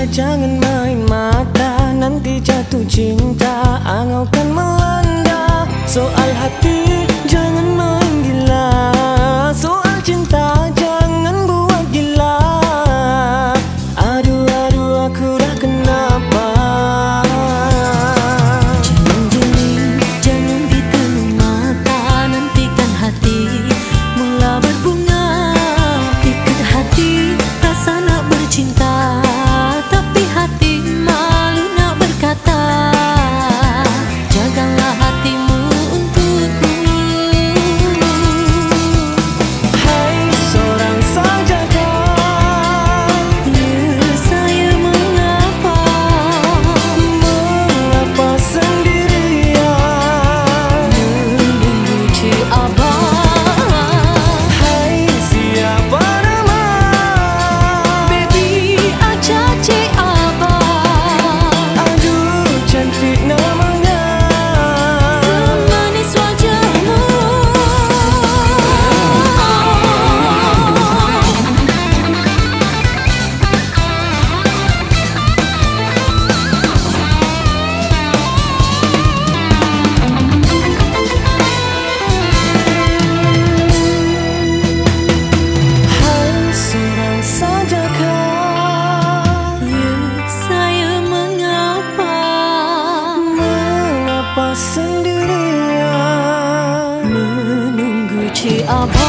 Jangan main mata, nanti jatuh cinta, angau kan melanda. Soal hati jangan main gila, soal cinta jangan buat gila. Aduh aduh aku dah kenapa. Jangan geli, jangan ditelan mata, nantikan hati mula berbunga. Ikat hati rasa nak bercinta, tapi hati malu nak berkata. Jagalah hatimu untukku. Hai seorang sajakah, Ya saya mengapa, mengapa sendirian menunggu cik abang. Hai siapa nama, Baby aja cik abang, aduh cantik namanya, semanis wajahmu. hai seorang sajakah, Ya saya mengapa, mengapa sendirian menunggu cik abang.